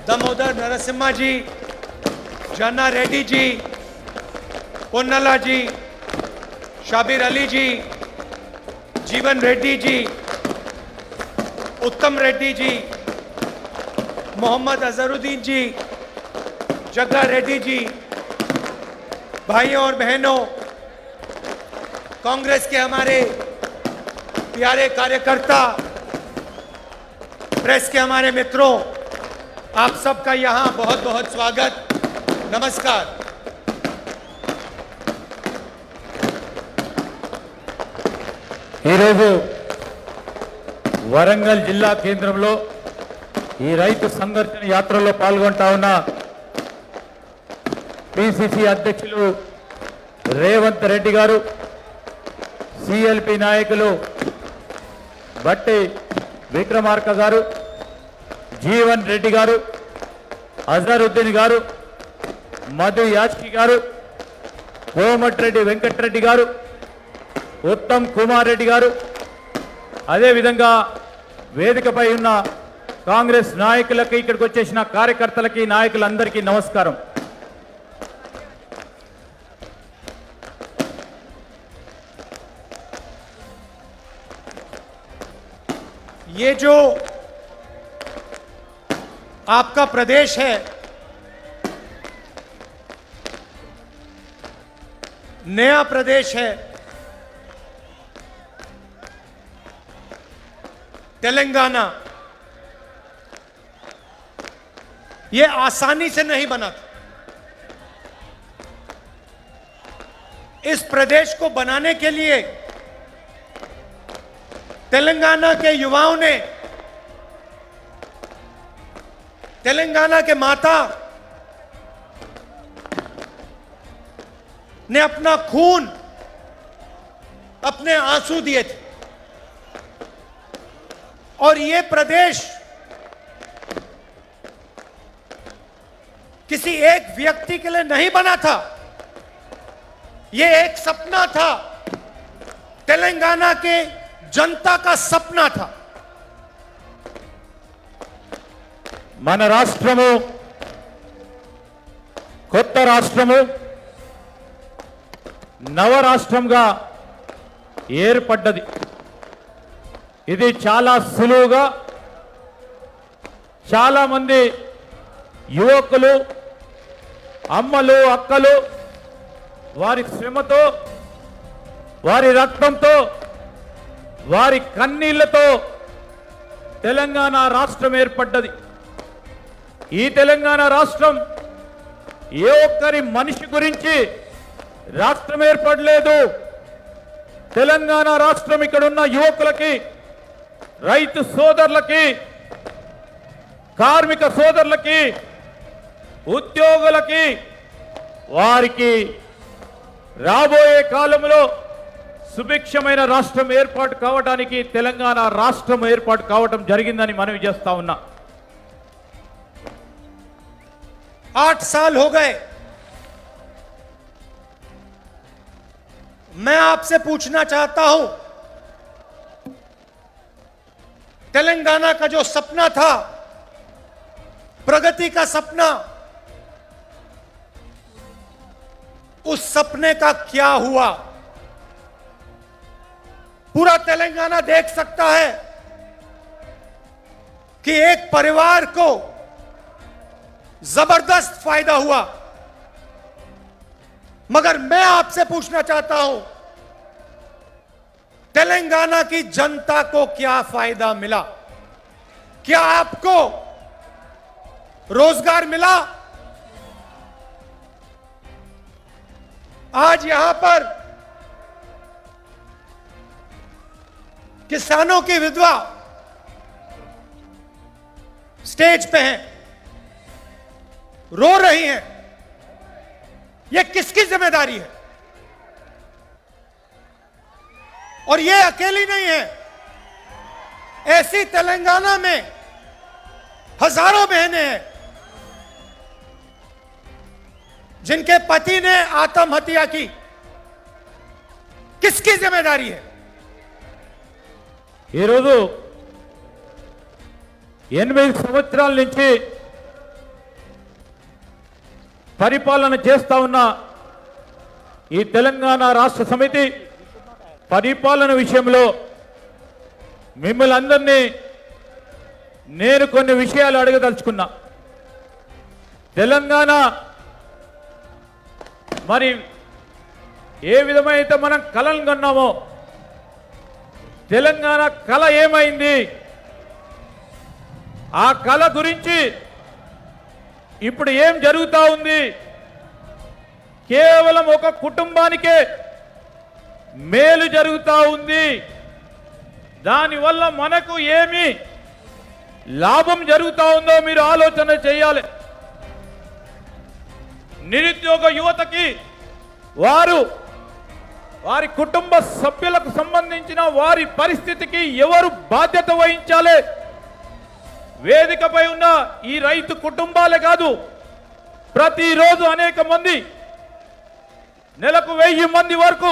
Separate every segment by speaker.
Speaker 1: दामोदर नरसिम्हा जी, जन्ना रेड्डी जी, पोन्नला जी, शाबिर अली जी, जीवन रेड्डी जी, उत्तम रेड्डी जी, मोहम्मद अजहरुद्दीन जी, जग्गा रेड्डी जी, भाइयों और बहनों, कांग्रेस के हमारे प्यारे कार्यकर्ता, प्रेस के हमारे मित्रों, आप सबका यहां बहुत बहुत स्वागत, नमस्कार।
Speaker 2: వరంగల్ జిల్లా కేంద్రంలో ఈ రైతు సంఘర్షణ యాత్రలో పాల్గొంటా ఉన్న పిసిసి అధ్యక్షులు రేవంత్ రెడ్డి గారు, సిఎల్పి నాయకులు బట్టి విక్రమార్క గారు, జీవన్ రెడ్డి గారు, అజరుద్దీన్ గారు, మధు యాచ్కి గారు, కోమటిరెడ్డి వెంకటరెడ్డి గారు, ఉత్తమ్ కుమార్ రెడ్డి గారు, అదేవిధంగా వేదికపై ఉన్న కాంగ్రెస్ నాయకులకి, ఇక్కడికి వచ్చేసిన కార్యకర్తలకి, నాయకులందరికీ నమస్కారం।
Speaker 1: ये जो आपका प्रदेश है, नया प्रदेश है, तेलंगाना, ये आसानी से नहीं बना था। इस प्रदेश को बनाने के लिए तेलंगाना के युवाओं ने, तेलंगाना के माता ने अपना खून, अपने आंसू दिए थे। और ये प्रदेश किसी एक व्यक्ति के लिए नहीं बना था, ये एक सपना था, तेलंगाना के जनता का सपना था।
Speaker 2: మన రాష్ట్రము కొత్త రాష్ట్రము నవరాష్ట్రంగా ఏర్పడ్డది। ఇది చాలా సులువుగా చాలా మంది యువకులు, అమ్మలు, అక్కలు వారి శ్రమతో, వారి రక్తంతో, వారి కన్నీళ్లతో తెలంగాణ రాష్ట్రం ఏర్పడ్డది। ఈ తెలంగాణ రాష్ట్రం ఏ ఒక్కరి మనిషి గురించి రాష్ట్రం ఏర్పడలేదు। తెలంగాణ రాష్ట్రం ఇక్కడ ఉన్న యువకులకి, రైతు సోదరులకి, కార్మిక సోదరులకి, ఉద్యోగులకి, వారికి రాబోయే కాలంలో సుభిక్షమైన రాష్ట్రం ఏర్పాటు కావడానికి తెలంగాణ రాష్ట్రం ఏర్పాటు కావడం జరిగిందని మనవి చేస్తా ఉన్నా।
Speaker 1: 8 साल हो गए। मैं आपसे पूछना चाहता हूं, तेलंगाना का जो सपना था, प्रगति का सपना, उस सपने का क्या हुआ? पूरा तेलंगाना देख सकता है कि एक परिवार को जबरदस्त फायदा हुआ, मगर मैं आपसे पूछना चाहता हूं, तेलंगाना की जनता को क्या फायदा मिला? क्या आपको रोजगार मिला? आज यहां पर किसानों की विधवा स्टेज पे हैं, रो रही हैं। यह किसकी जिम्मेदारी है? और यह अकेली नहीं है, ऐसी तेलंगाना में हजारों बहनें हैं जिनके पति ने आत्महत्या की। किसकी जिम्मेदारी है?
Speaker 2: ఈరోజు 8 సంవత్సరాల నుంచి పరిపాలన చేస్తా ఉన్న ఈ తెలంగాణ రాష్ట్ర సమితి పరిపాలన విషయంలో మిమ్మల్ని అందరినీ నేను కొన్ని విషయాలు అడగదలుచుకున్నా. తెలంగాణ మరి ఏ విధమైతే మనం కలలు కన్నామో తెలంగాణ కళ ఏమైంది, ఆ కళ గురించి ఇప్పుడు ఏం జరుగుతూ ఉంది, కేవలం ఒక కుటుంబానికే మేలు జరుగుతూ ఉంది, దానివల్ల మనకు ఏమి లాభం జరుగుతూ ఉందో మీరు ఆలోచన చేయాలి. నిరుద్యోగ యువతకి వారి కుటుంబ సభ్యులకు సంబంధించిన వారి పరిస్థితికి ఎవరు బాధ్యత వహించాలి? వేదికపై ఉన్న ఈ రైతు కుటుంబాలే కాదు, ప్రతిరోజు అనేక మంది, నెలకు 1000 మంది వరకు,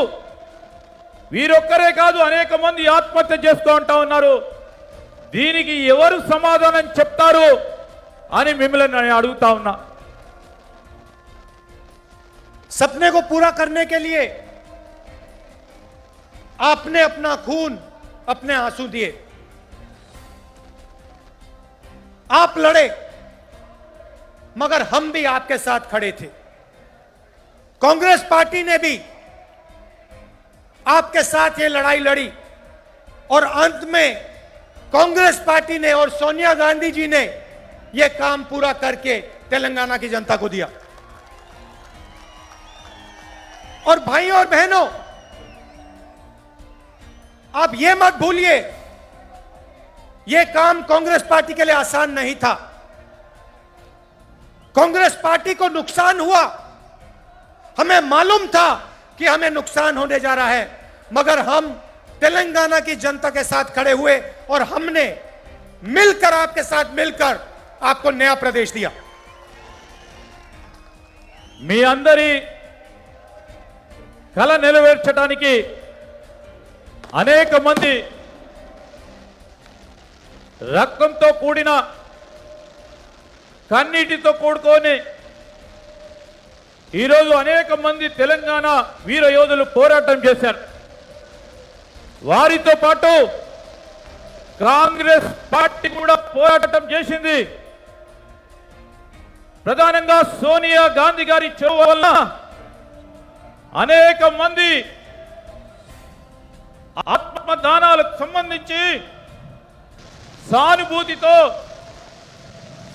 Speaker 2: వీరొక్కరే కాదు అనేక మంది ఆత్మహత్య చేసుకుంటా ఉన్నారు. దీనికి ఎవరు సమాధానం చెప్తారు అని మిమ్మల్ని నేను అడుగుతా ఉన్నా.
Speaker 1: सपने को पूरा करने के लिए आपने अपना खून, अपने आंसू दिए, आप लड़े, मगर हम भी आपके साथ खड़े थे. कांग्रेस पार्टी ने भी आपके साथ ये लड़ाई लड़ी और अंत में कांग्रेस पार्टी ने और सोनिया गांधी जी ने यह काम पूरा करके तेलंगाना की जनता को दिया. और भाई और बहनों, आप यह मत भूलिए, यह काम कांग्रेस पार्टी के लिए आसान नहीं था. कांग्रेस पार्टी को नुकसान हुआ, हमें मालूम था कि हमें नुकसान होने जा रहा है, मगर हम तेलंगाना की जनता के साथ खड़े हुए और हमने मिलकर, आपके साथ मिलकर आपको नया प्रदेश दिया.
Speaker 2: మీ అందరి కల నెరవేర్చడానికి అనేక మంది రక్తంతో కూడిన, కన్నీటితో కూడుకొని ఈరోజు అనేక మంది తెలంగాణ వీర యోధులు పోరాటం చేశారు. వారితో పాటు కాంగ్రెస్ పార్టీ కూడా పోరాటం చేసింది. ప్రధానంగా సోనియా గాంధీ గారి చొరవ వల్ల అనేక మంది ఆత్మదానాలకు సంబంధించి సానుభూతితో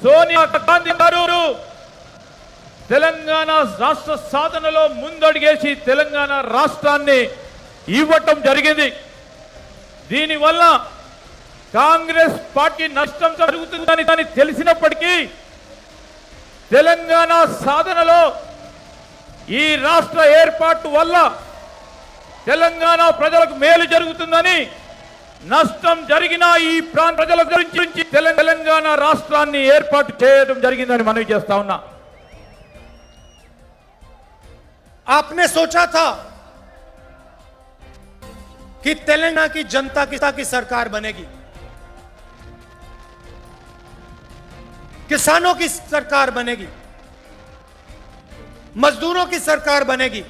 Speaker 2: సోనియా గాంధీ గారు తెలంగాణ రాష్ట్ర సాధనలో ముందడుగేసి తెలంగాణ రాష్ట్రాన్ని ఇవ్వటం జరిగింది. దీనివల్ల కాంగ్రెస్ పార్టీ నష్టం జరుగుతుందని తెలిసినప్పటికీ తెలంగాణ సాధనలో ఈ రాష్ట్ర ఏర్పాటు వల్ల తెలంగాణ ప్రజలకు మేలు జరుగుతుందని, నష్టం జరిగిన ఈ ప్రాంత ప్రజల గురించి తెలంగాణ రాష్ట్రాన్ని ఏర్పాటు చేయడం జరిగిందని మనవి చేస్తా ఉన్నా.
Speaker 1: आपने सोचा था कि तेलंगाना की जनता की सरकार बनेगी, किसानों की सरकार बनेगी, मजदूरों की सरकार बनेगी,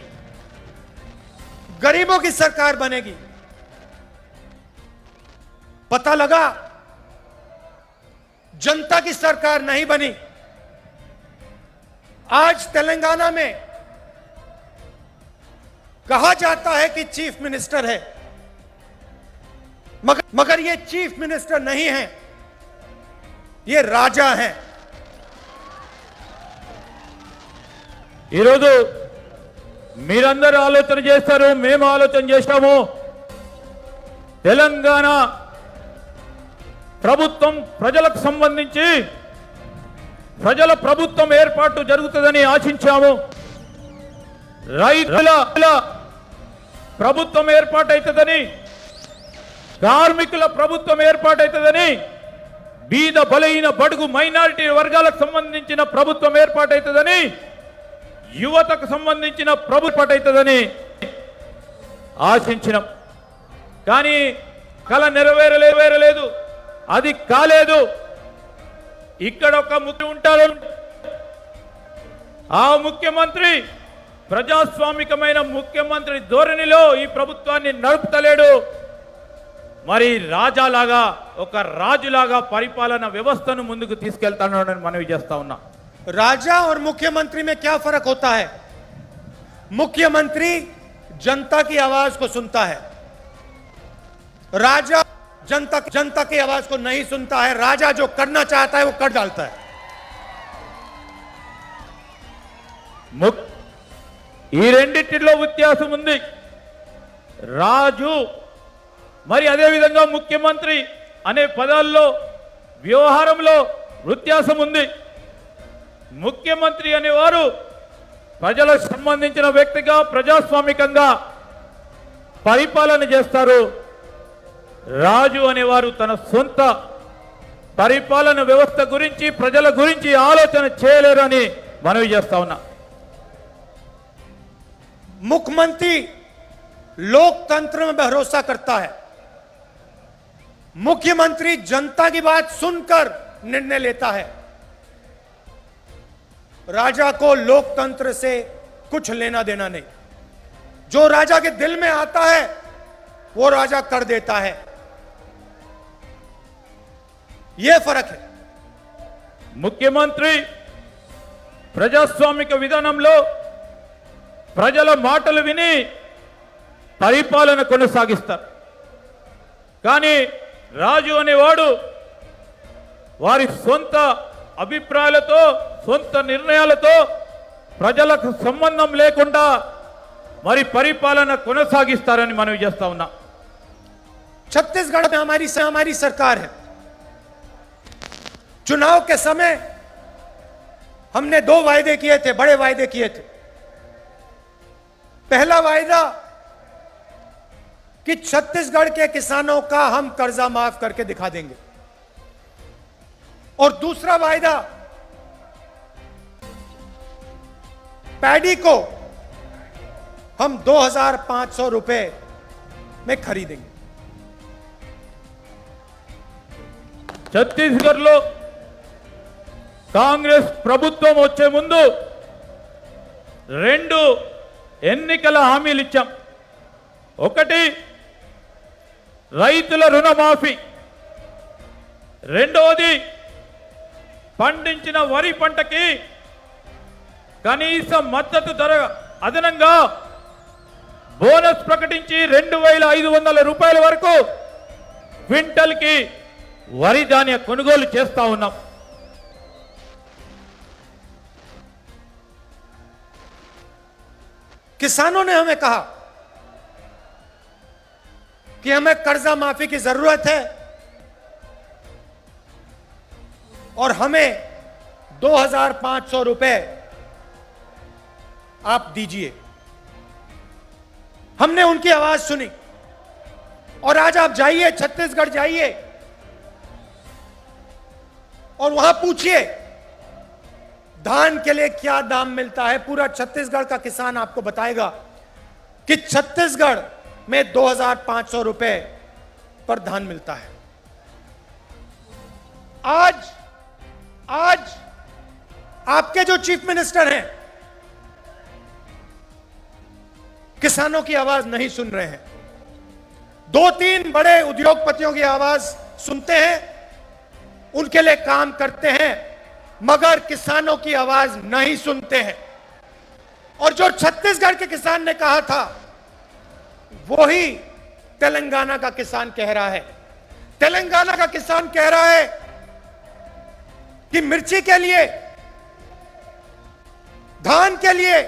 Speaker 1: गरीबों की सरकार बनेगी. पता लगा जनता की सरकार नहीं बनी. आज तेलंगाना में कहा जाता है कि चीफ मिनिस्टर है, मगर ये चीफ मिनिस्टर नहीं है, ये राजा हैं.
Speaker 2: ఈరోజు మీరందరూ ఆలోచన చేస్తారు, మేము ఆలోచన చేస్తాము. తెలంగాణ ప్రభుత్వం ప్రజలకు సంబంధించి ప్రజల ప్రభుత్వం ఏర్పాటు జరుగుతుందని ఆశించాము. రైతుల ప్రభుత్వం ఏర్పాటవుతుందని, కార్మికుల ప్రభుత్వం ఏర్పాటవుతుందని, బీద బలహీన బడుగు మైనారిటీ వర్గాలకు సంబంధించిన ప్రభుత్వం ఏర్పాటవుతుందని, యువతకు సంబంధించిన ప్రభుత్వం అవుతుందని ఆశించినాం. కానీ కళ నెరవేరలేదు, అది కాలేదు. ఇక్కడ ఒక ముఖ్య ఉంటారు, ఆ ముఖ్యమంత్రి ప్రజాస్వామికమైన ముఖ్యమంత్రి ధోరణిలో ఈ ప్రభుత్వాన్ని నడుపుతలేడు. మరి రాజాలాగా ఒక రాజులాగా పరిపాలన వ్యవస్థను ముందుకు తీసుకెళ్తానని మనవి చేస్తా ఉన్నా.
Speaker 1: राजा और मुख्यमंत्री में क्या फर्क होता है? मुख्यमंत्री जनता की आवाज को सुनता है, राजा जनता की आवाज को नहीं सुनता है. राजा जो करना चाहता है वो कर डालता है.
Speaker 2: ఈ రెండిటిలో వ్యత్యాసం ఉంది. రాజు మరి అదే విధంగా ముఖ్యమంత్రి అనే పదాల్లో వ్యవహారంలో వ్యత్యాసం ఉంది. ముఖ్యమంత్రి అనేవారు ప్రజలకు సంబంధించిన వ్యక్తిగా ప్రజాస్వామికంగా పరిపాలన చేస్తారు. రాజు అనేవారు తన సొంత పరిపాలన వ్యవస్థ గురించి ప్రజల గురించి ఆలోచన చేయలేరని మనవి చేస్తా ఉన్నా.
Speaker 1: मुख्यमंत्री लोकतंत्र में भरोसा करता है. मुख्यमंत्री जनता की बात सुनकर निर्णय लेता है. राजा को लोकतंत्र से कुछ लेना देना नहीं. जो राजा के दिल में आता है वो राजा कर देता है. यह फर्क है.
Speaker 2: ముఖ్యమంత్రి ప్రజాస్వామిక విధానంలో ప్రజల మాటలు విని పరిపాలన కొనసాగిస్తారు. కానీ రాజు అనేవాడు వారి సొంత అభిప్రాయాలతో సొంత నిర్ణయాలతో ప్రజలకు సంబంధం లేకుండా మరి పరిపాలన కొనసాగిస్తారని మనం చేస్తా ఉన్నాం.
Speaker 1: छत्तीसगढ़ में हमारी सरकार है. चुनाव के समय हमने 2 वायदे किए थे, बड़े वायदे किए थे. पहला वायदा कि छत्तीसगढ़ के किसानों का हम कर्जा माफ करके दिखा देंगे, और दूसरा वायदा पैडी को हम 2,500 रुपए में खरीदेंगे.
Speaker 2: ఛత్తీస్గఢ్లో కాంగ్రెస్ ప్రభుత్వం వచ్చే ముందు 2 ఎన్నికల హామీలు ఇచ్చాం. ఒకటి రైతుల రుణమాఫీ, రెండవది పండించిన వరి పంటకి కనీస మద్దతు ధర అదనంగా బోనస్ ప్రకటించి 2,500 రూపాయల వరకు క్వింటల్కి వరి ధాన్య కొనుగోలు చేస్తా ఉన్నాం.
Speaker 1: किसानों ने हमें कहा कि हमें कर्जा माफी की जरूरत है और हमें 2,500 रुपए आप दीजिए. हमने उनकी आवाज सुनी, और आज आप जाइए, छत्तीसगढ़ जाइए और वहां पूछिए धान के लिए क्या दाम मिलता है. पूरा छत्तीसगढ़ का किसान आपको बताएगा कि छत्तीसगढ़ में 2,500 रुपए पर धान मिलता है. आज आपके जो चीफ मिनिस्टर हैं किसानों की आवाज नहीं सुन रहे हैं. 2-3 बड़े उद्योगपतियों की आवाज सुनते हैं, उनके लिए काम करते हैं, मगर किसानों की आवाज नहीं सुनते हैं. और जो छत्तीसगढ़ के किसान ने कहा था वो ही तेलंगाना का किसान कह रहा है. तेलंगाना का किसान कह रहा है कि मिर्ची के लिए, धान के लिए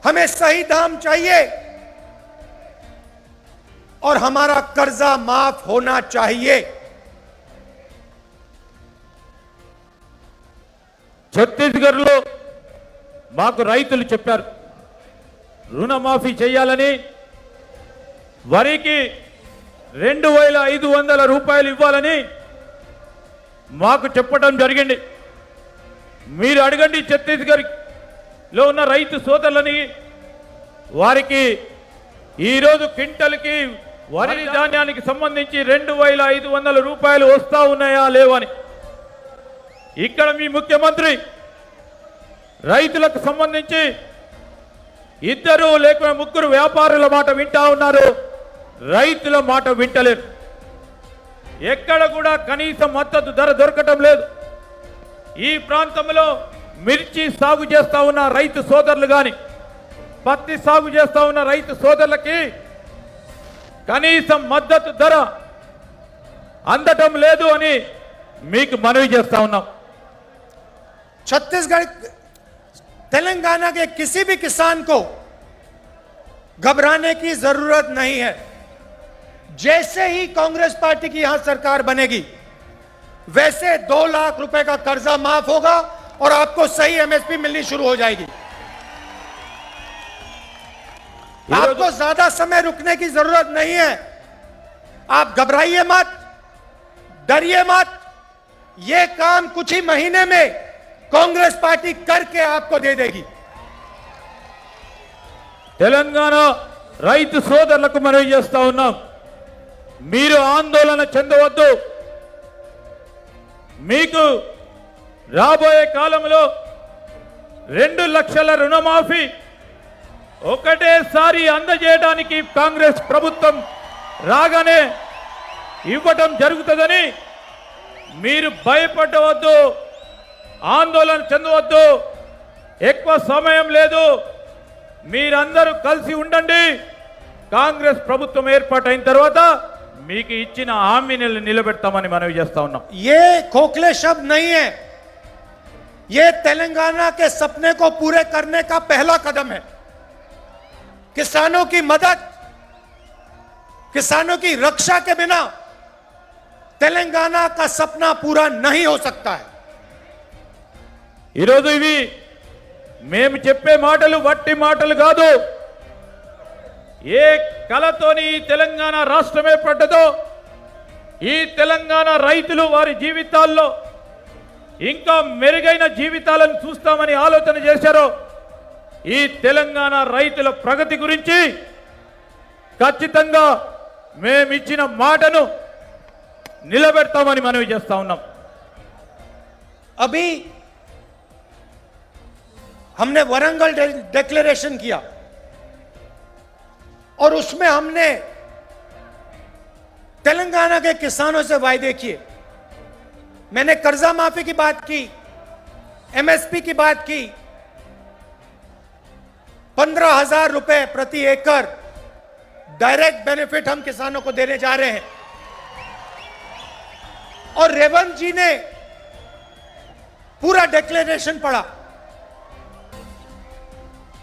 Speaker 1: हमें सही दाम चाहिए और हमारा कर्जा माफ होना चाहिए.
Speaker 2: ఛత్తీస్గఢ్లో మాకు రైతులు చెప్పారు రుణమాఫీ చేయాలని, వరికి 2,500 రూపాయలు ఇవ్వాలని మాకు చెప్పడం జరిగింది. మీరు అడగండి ఛత్తీస్గఢ్లో ఉన్న రైతు సోదరులని, వారికి ఈరోజు క్వింటల్కి వరి ధాన్యానికి సంబంధించి 2,500 రూపాయలు వస్తా ఉన్నాయా లేవని. ఇక్కడ మీ ముఖ్యమంత్రి రైతులకు సంబంధించి ఇద్దరు లేక ముగ్గురు వ్యాపారుల మాట వింటా ఉన్నారు, రైతుల మాట వింటలేరు. ఎక్కడ కూడా కనీస మద్దతు ధర దొరకటం లేదు. ఈ ప్రాంతంలో మిర్చి సాగు చేస్తా ఉన్న రైతు సోదరులు కానీ, పత్తి సాగు చేస్తా ఉన్న రైతు సోదరులకి కనీస మద్దతు ధర అందటం లేదు అని మీకు మనవి చేస్తా ఉన్నాం.
Speaker 1: छत्तीसगढ़ तेलंगाना के किसी भी किसान को घबराने की जरूरत नहीं है। जैसे ही कांग्रेस पार्टी की यहां सरकार बनेगी वैसे 2 लाख रुपए का कर्जा माफ होगा और आपको सही एमएसपी मिलनी शुरू हो जाएगी। आपको ज्यादा समय रुकने की जरूरत नहीं है। आप घबराइए मत, डरिए मत। यह काम कुछ ही महीने में कांग्रेस पार्टी करके आपको दे देगी।
Speaker 2: తెలంగాణ రైతు సోదరులకు మనవి చేస్తా ఉన్నాం, మీరు ఆందోళన చెందవద్దు. మీకు రాబోయే కాలంలో 2 లక్షల రుణమాఫీ ఒకటేసారి అందజేయడానికి కాంగ్రెస్ ప్రభుత్వం రాగానే ఇవ్వటం జరుగుతుందని మీరు భయపడవద్దు, ఆందోళన చెందవద్దు. ఎక్కువ సమయం లేదు, మీరందరూ కలిసి ఉండండి. కాంగ్రెస్ ప్రభుత్వం ఏర్పాటైన తర్వాత మీకు ఇచ్చిన హామీని నిలబెడతామని మనవి చేస్తా ఉన్నాం.
Speaker 1: ये खोखले शब्द नहीं है, ये तेलंगाना के सपने को पूरे करने का पहला कदम है। किसानों की मदद, किसानों की रक्षा के बिना तेलंगाना का सपना पूरा नहीं हो सकता है।
Speaker 2: ఈరోజు ఇవి మేము చెప్పే మాటలు వట్టి మాటలు కాదు. ఏ కలతోని ఈ తెలంగాణ రాష్ట్రం ఏర్పడ్డదో, ఈ తెలంగాణ రైతులు వారి జీవితాల్లో ఇంకా మెరుగైన జీవితాలను చూస్తామని ఆలోచన చేశారో, ఈ తెలంగాణ రైతుల ప్రగతి గురించి ఖచ్చితంగా మేమిచ్చిన మాటను నిలబెడతామని మనవి చేస్తా ఉన్నాం.
Speaker 1: अभी हमने वरंगल डिक्लेरेशन किया और उसमें हमने तेलंगाना के किसानों से वायदे किए। मैंने कर्जा माफी की बात की, एमएसपी की बात की, 15,000 रुपए प्रति एकड़ डायरेक्ट बेनिफिट हम किसानों को देने जा रहे हैं। और रेवंत जी ने पूरा डिक्लेरेशन पढ़ा।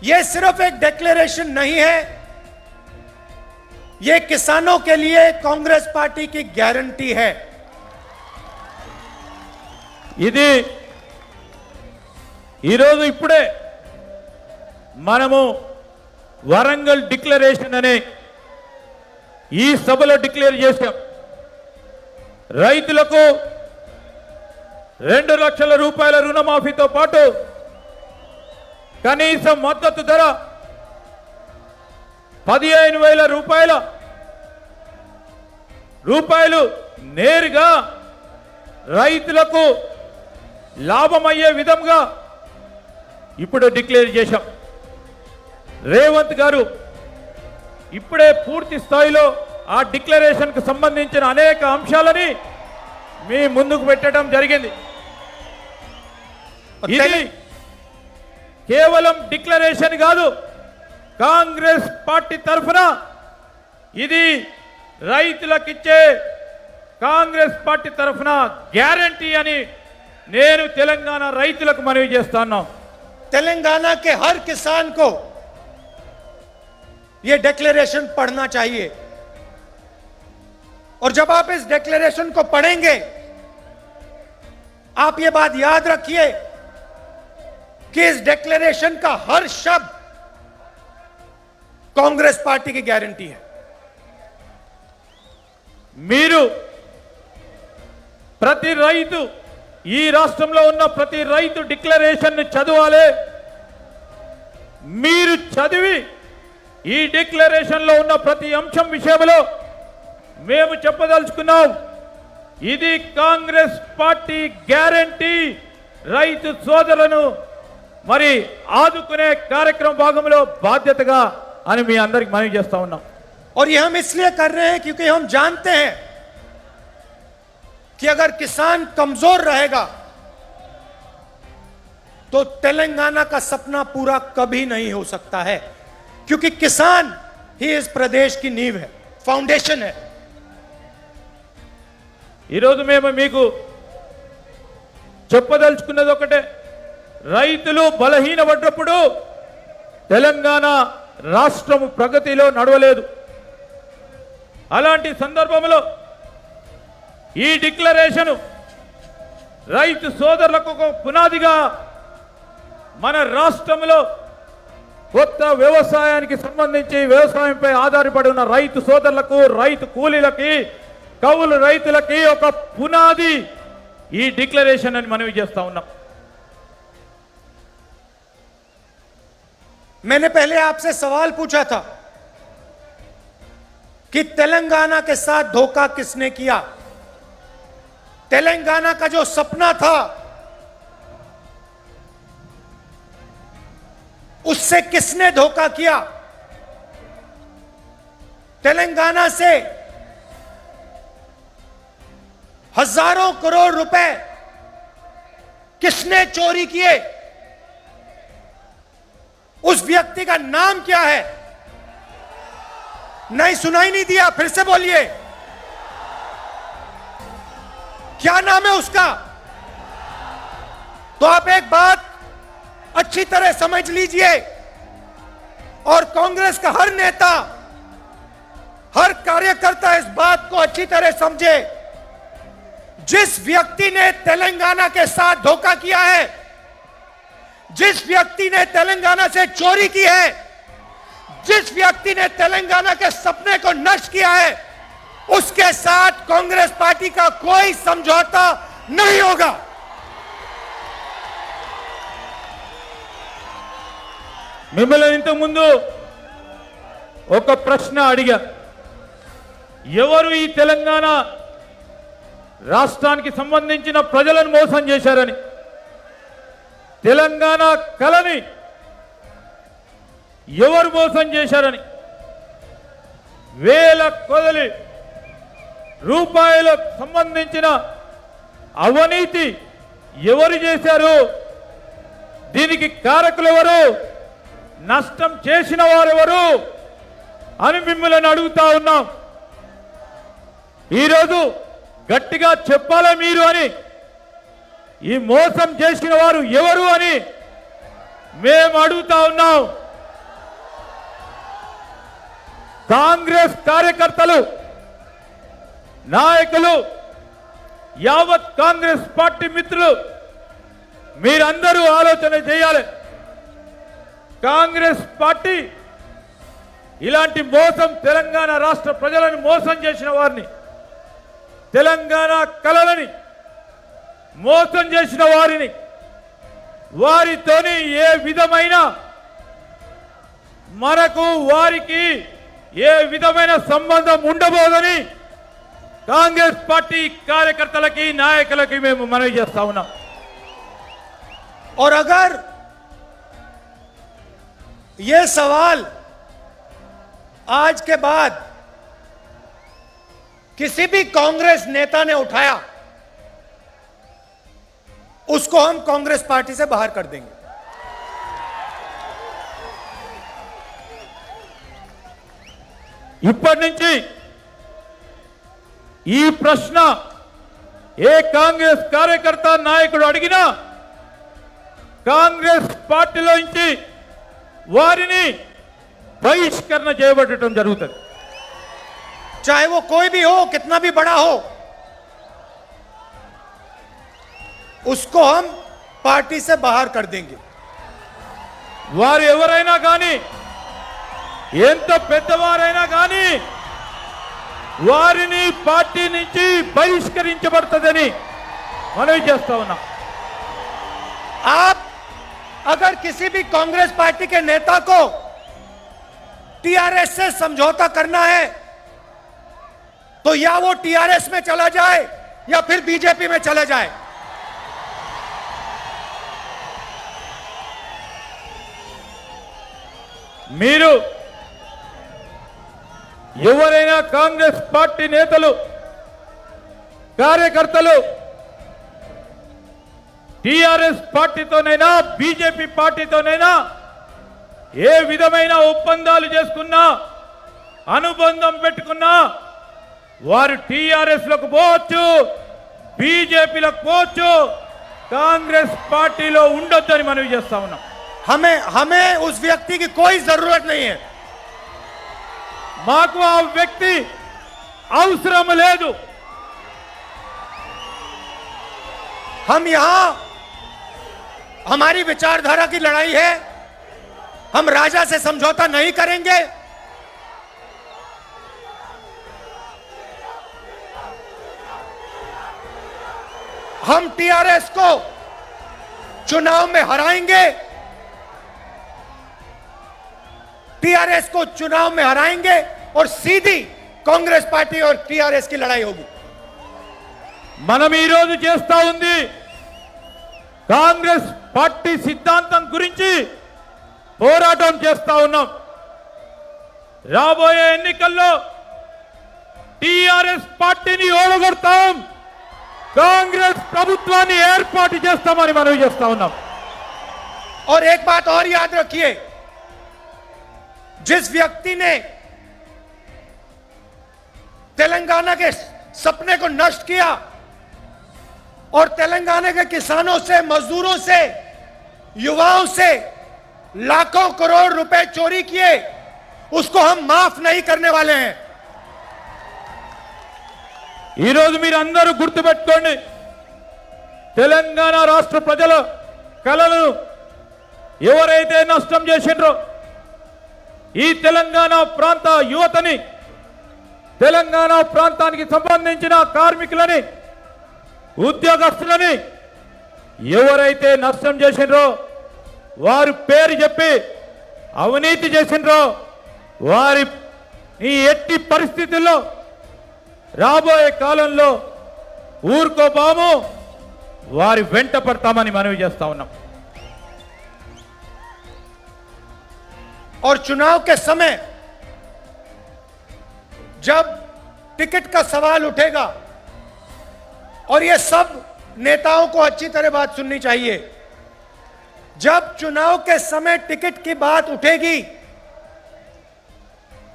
Speaker 1: यह सिर्फ एक डिक्लेरेशन नहीं है, यह किसानों के लिए कांग्रेस पार्टी की गारंटी है।
Speaker 2: ఇది ఈరోజు ఇప్పుడే మనము వరంగల్ డిక్లరేషన్ అనే ఈ సభలో డిక్లేర్ చేశాం. రైతులకు 2 లక్షల రూపాయల రుణమాఫీతో పాటు కనీస మద్దతు ధర 15,000 రూపాయలు నేరుగా రైతులకు లాభమయ్యే విధంగా ఇప్పుడు డిక్లేర్ చేశాం. రేవంత్ గారు ఇప్పుడే పూర్తి స్థాయిలో ఆ డిక్లరేషన్కు సంబంధించిన అనేక అంశాలని మీ ముందుకు పెట్టడం జరిగింది. ఇది కేవలం డిక్లరేషన్ కాదు, కాంగ్రెస్ పార్టీ తరఫున ఇది రైతులకిచ్చే కాంగ్రెస్ పార్టీ తరఫున గ్యారంటీ అని నేను తెలంగాణ రైతులకు మనవి చేస్తున్నాను.
Speaker 1: तेलंगाना के हर किसान को यह डिक्लेरेशन पढ़ना चाहिए और जब आप इस डिक्लेरेशन को पढ़ेंगे आप यह बात याद रखिए कि इस डिक्लेरेशन का हर शब्द कांग्रेस पार्टी की गारंटी है।
Speaker 2: మీరు ప్రతి రైతు ఈ రాష్ట్రంలో ఉన్న ప్రతి రైతు డిక్లరేషన్ ని చదవాలి. మీరు చదివి ఈ డిక్లరేషన్ లో ఉన్న ప్రతి అంశం విషయంలో మేము చెప్పదలుచుకున్నాం, ఇది కాంగ్రెస్ పార్టీ గ్యారంటీ. రైతు సోదరులను మరి ఆదుకునే కార్యక్రమ భాగంలో బాధ్యతగా అని మీ అందరికి మనవి చేస్తా ఉన్నాం.
Speaker 1: और ये हम इसलिए कर रहे हैं क्योंकि हम जानते हैं कि अगर किसान कमजोर रहेगा तो तेलंगाना का सपना पूरा कभी नहीं हो सकता है, क्योंकि किसान ही इस प्रदेश की नींव है, फाउंडेशन है.
Speaker 2: ఈరోజు మేము మీకు చెప్పదలుచుకున్నది ఒకటే, రైతులు బలహీనపడ్డప్పుడు తెలంగాణ రాష్ట్రం ప్రగతిలో నడవలేదు. అలాంటి సందర్భంలో ఈ డిక్లరేషన్ రైతు సోదరులకు ఒక పునాదిగా మన రాష్ట్రంలో కొత్త వ్యవసాయానికి సంబంధించి వ్యవసాయంపై ఆధారపడి ఉన్న రైతు సోదరులకు, రైతు కూలీలకి, కౌలు రైతులకి ఒక పునాది ఈ డిక్లరేషన్ అని మనవి చేస్తా ఉన్నాం.
Speaker 1: मैंने पहले आपसे सवाल पूछा था कि तेलंगाना के साथ धोखा किसने किया. तेलंगाना का जो सपना था उससे किसने धोखा किया. तेलंगाना से हजारों करोड़ रुपए किसने चोरी किए. उस व्यक्ति का नाम क्या है. नहीं, सुनाई नहीं दिया, फिर से बोलिए, क्या नाम है उसका. तो आप एक बात अच्छी तरह समझ लीजिए और कांग्रेस का हर नेता, हर कार्यकर्ता इस बात को अच्छी तरह समझे. जिस व्यक्ति ने तेलंगाना के साथ धोखा किया है, जिस व्यक्ति ने तेलंगाना से चोरी की है, जिस व्यक्ति ने तेलंगाना के सपने को नष्ट किया है, उसके साथ कांग्रेस पार्टी का कोई समझौता नहीं होगा.
Speaker 2: మిమ్మల్ని ఇంతకు ముందు ఒక ప్రశ్న అడిగా, ఎవరు ఈ తెలంగాణ రాష్ట్రానికి సంబంధించిన ప్రజలను మోసం చేశారని. తెలంగాణ కళని ఎవరు మోసం చేశారని వేల కొలది రూపాయలకు సంబంధించిన అవినీతి ఎవరు చేశారు, దీనికి కారకులు ఎవరు, నష్టం చేసిన వారెవరు అని మిమ్మల్ని అడుగుతా ఉన్నాం. ఈరోజు గట్టిగా చెప్పాలా మీరు అని, ఈ మోసం చేసిన వారు ఎవరు అని మేము అడుగుతా ఉన్నాం. కాంగ్రెస్ కార్యకర్తలు, నాయకులు, యావత్ కాంగ్రెస్ పార్టీ మిత్రులు మీరందరూ ఆలోచన చేయాలి. కాంగ్రెస్ పార్టీ ఇలాంటి మోసం, తెలంగాణ రాష్ట్ర ప్రజలను మోసం చేసిన వారిని, తెలంగాణ కళలని మోసం చేసిన వారిని, వారితోని ఏ విధమైన మనకు వారికి ఏ విధమైన సంబంధం ఉండబోదని కాంగ్రెస్ పార్టీ కార్యకర్తలకి, నాయకులకి మేము మనవి చేస్తా ఉన్నాం.
Speaker 1: और अगर यह सवाल आज के बाद किसी भी कांग्रेस नेता ने उठाया, उसको हम कांग्रेस पार्टी से बाहर कर देंगे.
Speaker 2: ఇప్పటి నుంచి ఈ ప్రశ్న ఏ కాంగ్రెస్ కార్యకర్త, నాయకుడు అడిగినా కాంగ్రెస్ పార్టీలో నుంచి వారిని బహిష్కరణ చేయబడటం జరుగుతుంది.
Speaker 1: चाहे वो कोई भी हो, कितना भी बड़ा हो, उसको हम पार्टी से बाहर कर देंगे.
Speaker 2: వారు ఎవరైనా కానీ, ఎంత పెద్దవారైనా కానీ వారిని పార్టీ నుంచి బహిష్కరించబడుతుందని మనవి చేస్తా ఉన్నాం.
Speaker 1: आप अगर किसी भी कांग्रेस पार्टी के नेता को टीआरएस से समझौता करना है तो या वो टीआरएस में चला जाए या फिर बीजेपी में चला जाए.
Speaker 2: మీరు ఎవరైనా కాంగ్రెస్ పార్టీ నేతలు కార్యకర్తలు టిఆర్ఎస్ పార్టీతోనైనా బీజేపీ పార్టీతోనైనా ఏ విధమైన ఒప్పందాలు చేసుకున్నా అనుబంధం పెట్టుకున్నా వారు టిఆర్ఎస్ లకు పోవచ్చు, బీజేపీలకు పోవచ్చు, కాంగ్రెస్ పార్టీలో ఉండొద్దని మనవి చేస్తా ఉన్నాం.
Speaker 1: हमें उस व्यक्ति की कोई जरूरत नहीं है.
Speaker 2: మాకు ఆ వ్యక్తి అవసరం లేదు.
Speaker 1: हम यहां हमारी विचारधारा की लड़ाई है. हम राजा से समझौता नहीं करेंगे. हम टीआरएस को चुनाव में हराएंगे. टीआरएस को चुनाव में हराएंगे और सीधी कांग्रेस पार्टी और टीआरएस की लड़ाई होगी.
Speaker 2: మనం ఈ రోజు చేస్తా ఉంది కాంగ్రెస్ పార్టీ సిద్ధాంతం గురించి పోరాటం చేస్తా ఉన్నాం. రాబోయే ఎన్నికల్లో టిఆర్ఎస్ పార్టీని ఓడగొడతాం, కాంగ్రెస్ ప్రభుత్వాన్ని ఏర్పాటు చేస్తామని మనవి చేస్తా ఉన్నాం.
Speaker 1: और एक बात और याद रखिए, जिस व्यक्ति ने तेलंगाना के सपने को नष्ट किया और तेलंगाना के किसानों से, मजदूरों से, युवाओं से लाखों करोड़ रुपए चोरी किए, उसको हम माफ नहीं करने वाले हैं.
Speaker 2: ఈ రోజు మీరు అందరూ గుర్తుపెట్టుకోండి, తెలంగాణ రాష్ట్ర ప్రజల కలలను ఎవరైతే నష్టం చేసిండ్రో ఈ తెలంగాణ ప్రాంత యువతని, తెలంగాణ ప్రాంతానికి సంబంధించిన కార్మికులని, ఉద్యోగస్తులని ఎవరైతే నష్టం చేసిండ్రో, వారి పేరు చెప్పి అవినీతి చేసిండ్రో వారి ఈ ఎట్టి పరిస్థితుల్లో రాబోయే కాలంలో ఊరుకోబాము, వారి వెంట పడతామని మనవి చేస్తా ఉన్నాం.
Speaker 1: और चुनाव के समय जब टिकट का सवाल उठेगा, और ये सब नेताओं को अच्छी तरह बात सुननी चाहिए, जब चुनाव के समय टिकट की बात उठेगी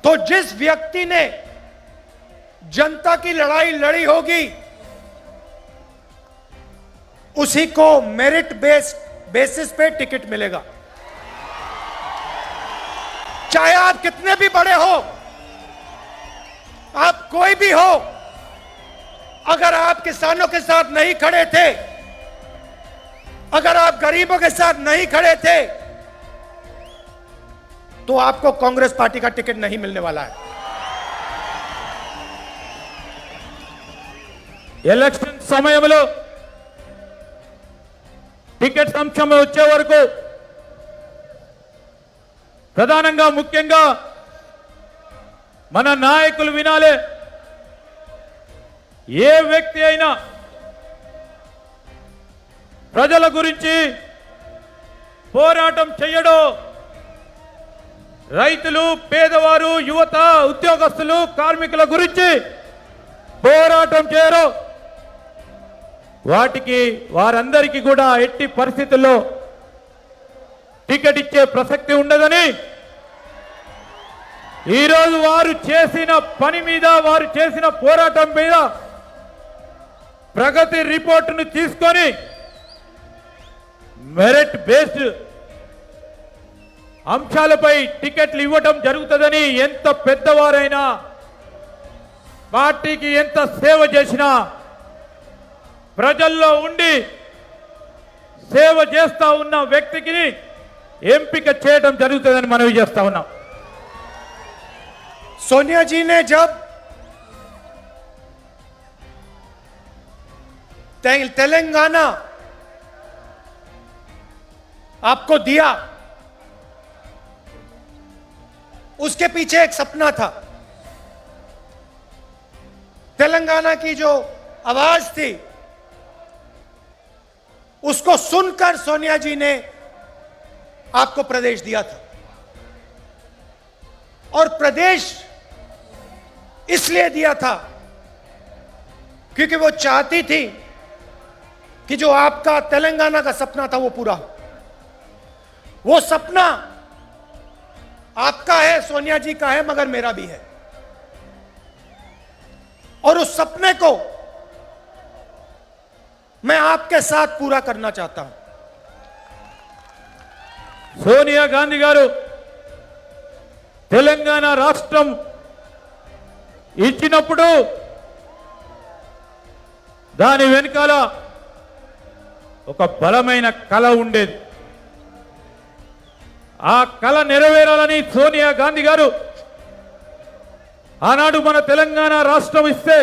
Speaker 1: तो जिस व्यक्ति ने जनता की लड़ाई लड़ी होगी उसी को मेरिट बेसिस पे टिकट मिलेगा. चाहे आप कितने भी बड़े हो, आप कोई भी हो, अगर आप किसानों के साथ नहीं खड़े थे, अगर आप गरीबों के साथ नहीं खड़े थे, तो आपको कांग्रेस पार्टी का टिकट नहीं मिलने वाला है.
Speaker 2: ఎలక్షన్ సమయంలో టికెట్ అంశం వచ్చే వరకు ప్రధానంగా ముఖ్యంగా మన నాయకులు వినాలే. ఏ వ్యక్తి అయినా ప్రజల గురించి పోరాటం చేయడో, రైతులు, పేదవారు, యువత, ఉద్యోగస్తులు, కార్మికుల గురించి పోరాటం చేయరు, వాటికి వారందరికీ కూడా ఎట్టి పరిస్థితుల్లో టికెట్ ఇచ్చే ప్రసక్తి ఉండదని ఈరోజు వారు చేసిన పని మీద, వారు చేసిన పోరాటం మీద ప్రగతి రిపోర్టును తీసుకొని మెరిట్ బేస్డ్ అంశాలపై టికెట్లు ఇవ్వటం జరుగుతుందని, ఎంత పెద్దవారైనా పార్టీకి ఎంత సేవ చేసినా ప్రజల్లో ఉండి సేవ చేస్తా ఉన్న వ్యక్తికి ఎంపిక చేయడం జరుగుతుందని మనవి చేస్తా ఉన్నాం.
Speaker 1: सोनिया जी ने जब तेलंगाना आपको दिया, उसके पीछे एक सपना था. तेलंगाना की जो आवाज थी उसको सुनकर सोनिया जी ने आपको प्रदेश दिया था. और प्रदेश इसलिए दिया था क्योंकि वो चाहती थी कि जो आपका तेलंगाना का सपना था वो पूरा हो। वो सपना आपका है, सोनिया जी का है, मगर मेरा भी है। और उस सपने को मैं आपके साथ पूरा करना चाहता हूं।
Speaker 2: సోనియా గాంధీ గారు తెలంగాణ రాష్ట్రం ఇచ్చినప్పుడు దాని వెనకాల ఒక బలమైన కళ ఉండేది. ఆ కళ నెరవేరాలని సోనియా గాంధీ గారు ఆనాడు మన తెలంగాణ రాష్ట్రం ఇస్తే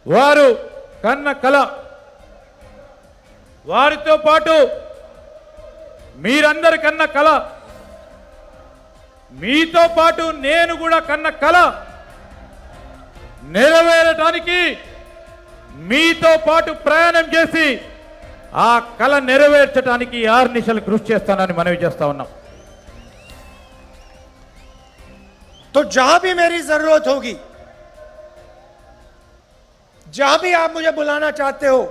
Speaker 2: వారు కన్న కళ, వారితో పాటు మీరందరి కన్న కళ, మీతో పాటు నేను కూడా కన్న కళ నెరవేరటానికి మీతో పాటు ప్రయాణం చేసి ఆ కళ నెరవేర్చడానికి ఆర్నిశలు కృషి చేస్తానని మనవి చేస్తా ఉన్నాం.
Speaker 1: तो जहां भी मेरी जरूरत होगी, जहां भी आप मुझे बुलाना चाहते हो,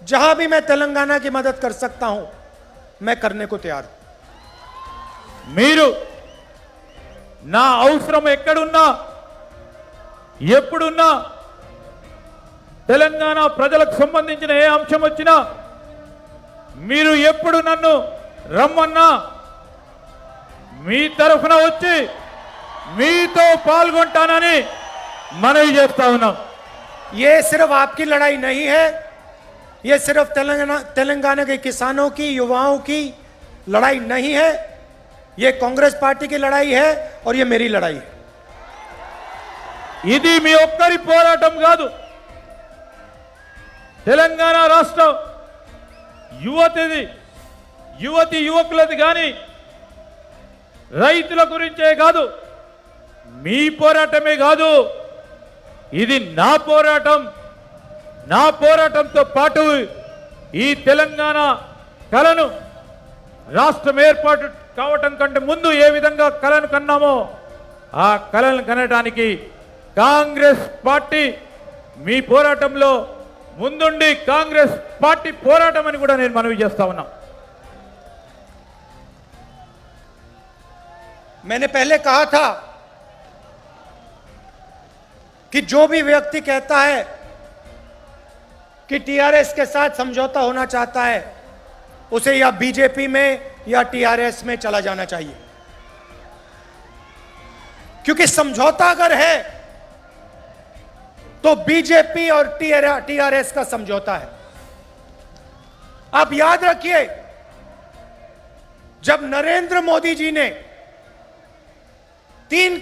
Speaker 1: जहां भी मैं तेलंगाना की मदद कर सकता हूं, मैं करने को तैयार हूं.
Speaker 2: మీరు నా అవసరం ఎక్కడున్నా ఎప్పుడున్నా తెలంగాణ ప్రజలకు సంబంధించిన ఏ అంశం వచ్చినా మీరు ఎప్పుడు నన్ను రమ్మన్నా మీ తరఫున వచ్చి మీతో పాల్గొంటానని మనవి చేస్తా ఉన్నాం.
Speaker 1: ये सिर्फ आपकी लड़ाई नहीं है, ये सिर्फ तेलंगाना के किसानों की, युवाओं की लड़ाई नहीं है, ये कांग्रेस पार्टी की लड़ाई है और ये मेरी लड़ाई है.
Speaker 2: ఇది మీ ఒక్కరి పోరాటం కాదు. తెలంగాణ రాష్ట్ర యువతి యువకులది కానీ రైతుల గురించే కాదు, మీ పోరాటమే కాదు, ఇది నా పోరాటం. నా పోరాటంతో పాటు ఈ తెలంగాణ కళను రాష్ట్రం ఏర్పాటు కావటం కంటే ముందు ఏ విధంగా కళను కన్నామో ఆ కళను కనడానికి కాంగ్రెస్ పార్టీ మీ పోరాటంలో ముందుండి కాంగ్రెస్ పార్టీ పోరాటం అని కూడా నేను మనవి చేస్తా ఉన్నా.
Speaker 1: मैंने पहले कहा था कि जो भी व्यक्ति कहता है कि टीआरएस के साथ समझौता होना चाहता है, उसे या बीजेपी में या टीआरएस में चला जाना चाहिए, क्योंकि समझौता अगर है तो बीजेपी और टीआरएस का समझौता है. आप याद रखिए, जब नरेंद्र मोदी जी ने 3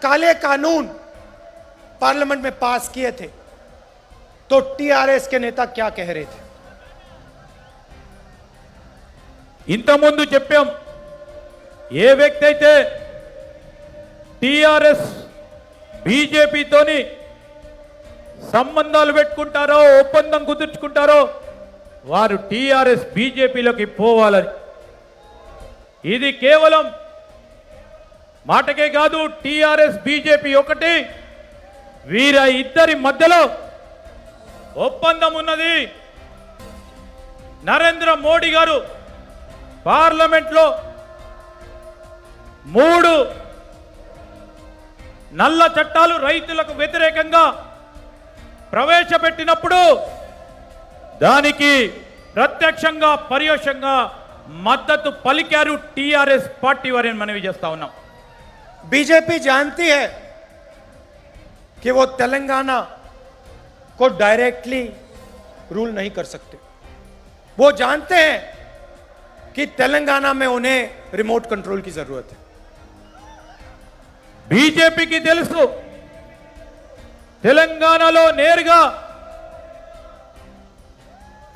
Speaker 1: काले कानून पार्लियामेंट में पास किए थे तो टीआरएस के नेता क्या कह रहे थे?
Speaker 2: ఇంతకుముందు చెప్పాం, ఏ వ్యక్తి అయితే టిఆర్ఎస్ బీజేపీతోని సంబంధాలు పెట్టుకుంటారో, ఒప్పందం కుదుర్చుకుంటారో వారు టిఆర్ఎస్ బీజేపీలోకి పోవాలని. ఇది కేవలం మాటకే కాదు, టిఆర్ఎస్ బీజేపీ ఒకటి, వీర ఇద్దరి మధ్యలో ఒప్పందం ఉన్నది. నరేంద్ర మోడీ గారు పార్లమెంట్లో 3 నల్ల చట్టాలు రైతులకు వ్యతిరేకంగా ప్రవేశపెట్టినప్పుడు దానికి ప్రత్యక్షంగా పరోక్షంగా మద్దతు పలికారు టిఆర్ఎస్ పార్టీ వారిని మనవి చేస్తా ఉన్నాం.
Speaker 1: बीजेपी जानती है कि वो तेलंगाना को डायरेक्टली रूल नहीं कर सकते. वो जानते हैं कि तेलंगाना में उन्हें रिमोट कंट्रोल की जरूरत है.
Speaker 2: బీజేపీకి తెలుసు తెలంగాణలో నేరుగా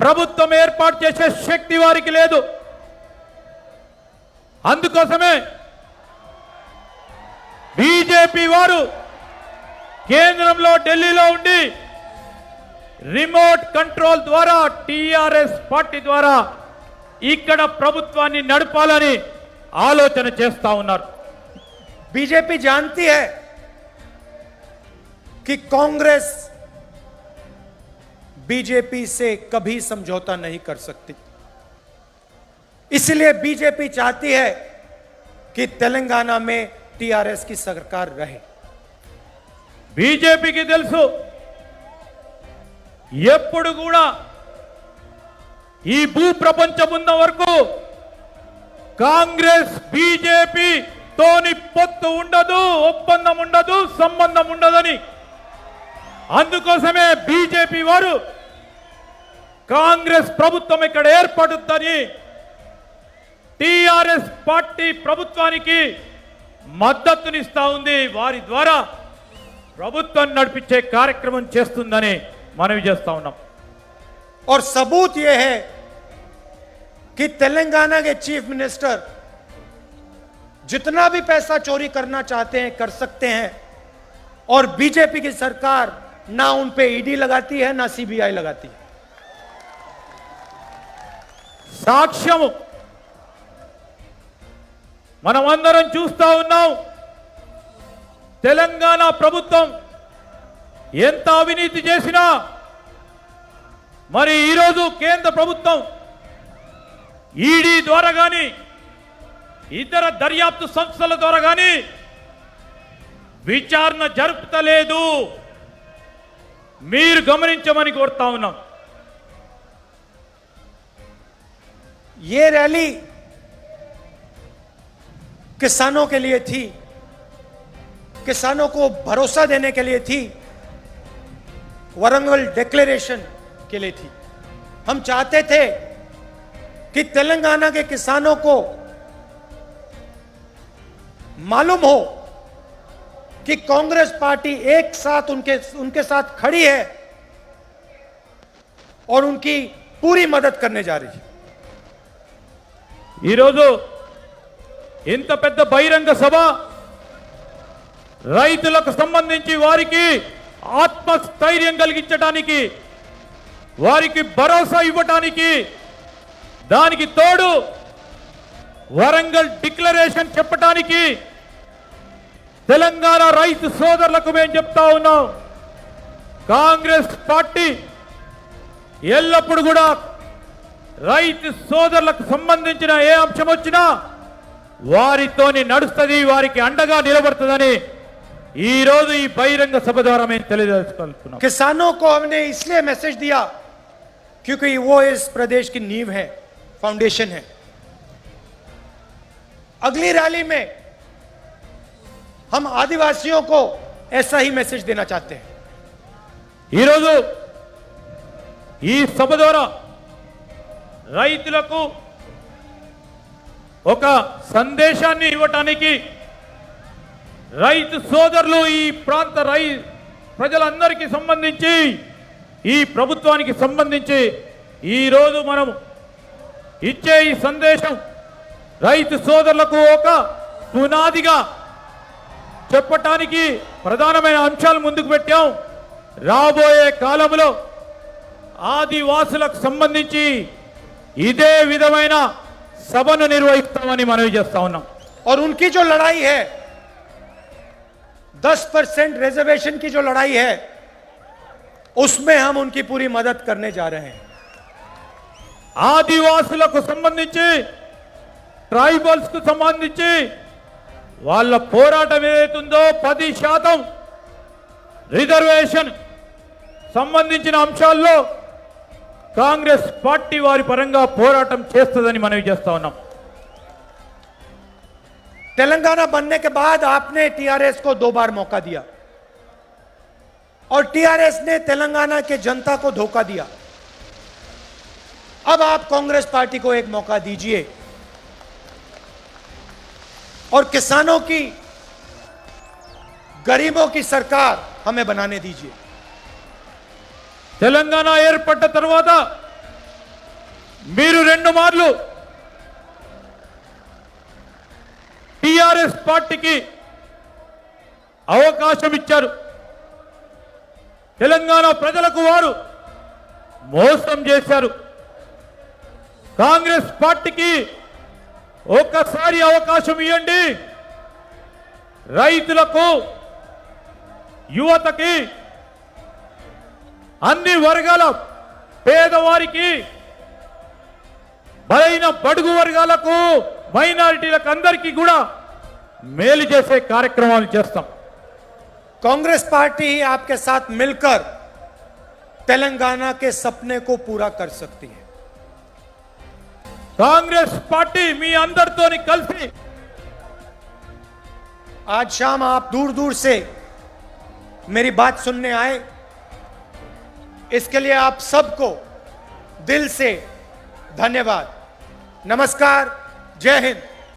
Speaker 2: ప్రభుత్వం ఏర్పాటు చేసే శక్తి వారికి లేదు. అందుకోసమే బీజేపీ వారు కేంద్రంలో ఢిల్లీలో ఉండి రిమోట్ కంట్రోల్ ద్వారా టిఆర్ఎస్ పార్టీ ద్వారా ఇక్కడ ప్రభుత్వాన్ని నడపాలని ఆలోచన చేస్తా ఉన్నారు.
Speaker 1: बीजेपी जानती है कि कांग्रेस बीजेपी से कभी समझौता नहीं कर सकती। इसलिए बीजेपी चाहती है कि तेलंगाना में टीआरएस की सरकार रहे।
Speaker 2: బీజేపీకి తెలుసు ఎప్పుడు కూడా ఈ భూ ప్రపంచం ఉన్న వరకు కాంగ్రెస్ బీజేపీ తోని పొత్తు ఉండదు, ఒప్పందం ఉండదు, సంబంధం ఉండదని. అందుకోసమే బీజేపీ వారు కాంగ్రెస్ ప్రభుత్వం ఇక్కడ ఏర్పడుతుందని టిఆర్ఎస్ పార్టీ ప్రభుత్వానికి మద్దతునిస్తా ఉంది. వారి ద్వారా ప్రభుత్వం నడిపించే కార్యక్రమం చేస్తుందని మనవి చేస్తా ఉన్నాం.
Speaker 1: और सबूत यह है कि तेलंगाना के चीफ मिनिस्टर जितना भी पैसा चोरी करना चाहते हैं कर सकते हैं, और बीजेपी की सरकार ना उन पे ईडी लगाती है ना सीबीआई लगाती है.
Speaker 2: సాక్ష్యము మనమందరం చూస్తా ఉన్నాం. తెలంగాణ ప్రభుత్వం ఎంత అవినీతి చేసినా మరి ఈరోజు కేంద్ర ప్రభుత్వం ఈడీ ద్వారా కానీ ఇతర దర్యాప్తు సంస్థల ద్వారా కానీ విచారణ జరుపుతలేదు. మీరు గమనించమని కోరుతా ఉన్నాం.
Speaker 1: ये रैली किसानों के लिए थी, किसानों को भरोसा देने के लिए थी, वरंगल डिक्लेरेशन के लिए थी. हम चाहते थे कि तेलंगाना के किसानों को मालूम हो कि कांग्रेस पार्टी एक साथ उनके साथ खड़ी है और उनकी पूरी मदद करने जा रही है.
Speaker 2: ఈరోజు ఇంత పెద్ద బహిరంగ సభ రైతులకు సంబంధించి వారికి ఆత్మస్థైర్యం కలిగించడానికి, వారికి భరోసా ఇవ్వడానికి, దానికి తోడు వరంగల్ డిక్లరేషన్ చెప్పడానికి తెలంగాణ రైతు సోదరులకు మేము చెప్తా ఉన్నాం. కాంగ్రెస్ పార్టీ ఎల్లప్పుడు కూడా రైతు సోదరులకు సంబంధించిన ఏ అంశం వచ్చినా వారితోని నడుస్తుంది, వారికి అండగా నిలబడుతుందని ఈ రోజు ఈ బహిరంగ సభ ద్వారా మేము తెలియజేసుకుంటున్నాం.
Speaker 1: किसानों को हमने इसलिए मैसेज दिया क्योंकि वो इस प्रदेश की नींव है, फाउंडेशन है. अगली रैली में हम आदिवासियों को ऐसा ही मैसेज देना चाहते हैं.
Speaker 2: ఈ రోజు ఈ సభ ద్వారా రైతులకు ఒక సందేశాన్ని ఇవ్వటానికి, రైతు సోదరులు ఈ ప్రాంత ప్రజలందరికీ సంబంధించి, ఈ ప్రభుత్వానికి సంబంధించి ఈ రోజు మనం ఇచ్చే ఈ సందేశం రైతు సోదరులకు ఒక పునాదిగా చెప్పటానికి ప్రధానమైన అంశాలు ముందుకు పెట్టాం. రాబోయే కాలంలో ఆదివాసులకు సంబంధించి ఇదే విధమైన సభను నిర్వహిస్తామని మనవి చేస్తా ఉన్నాం.
Speaker 1: और उनकी जो लड़ाई है 10% रिजर्वेशन की जो लड़ाई है उसमें हम उनकी पूरी मदद करने जा रहे हैं.
Speaker 2: ఆదివాసులకు సంబంధించి, ట్రైబల్స్ కు సంబంధించి వాళ్ళ పోరాటం ఏదైతుందో 10% రిజర్వేషన్ సంబంధించిన అంశాల్లో కాంగ్రెస్ పార్టీ వారి పరంగా పోరాటం చేస్తుందని మనవి చేస్తా ఉన్నాం.
Speaker 1: तेलंगाना बनने के बाद आपने टीआरएस को 2 बार मौका दिया और टीआरएस ने तेलंगाना के जनता को धोखा दिया. अब आप कांग्रेस पार्टी को एक मौका दीजिए और किसानों की, गरीबों की सरकार हमें बनाने दीजिए.
Speaker 2: తెలంగాణ ఏర్పడ్డ తర్వాత మీరు 2 మార్లు టిఆర్ఎస్ పార్టీకి అవకాశం ఇచ్చారు. తెలంగాణ ప్రజలకు వారు మోసం చేశారు. కాంగ్రెస్ పార్టీకి ఒక్కసారి అవకాశం ఇవ్వండి, రైతులకు యువతకి అన్ని వర్గాల పేదవారికి బలైన బడుగు వర్గాలకు మైనారిటీలకు అందరికీ కూడా మేలు చేసే కార్యక్రమాలు చేస్తాం.
Speaker 1: कांग्रेस पार्टी ही आपके साथ मिलकर तेलंगाना के सपने को पूरा कर सकती है.
Speaker 2: కాంగ్రెస్ పార్టీ మీ అందరితోని కలిసి
Speaker 1: आज शाम आप दूर दूर से मेरी बात सुनने आए, इसके लिए आप सबको दिल से धन्यवाद. नमस्कार, जय हिंद.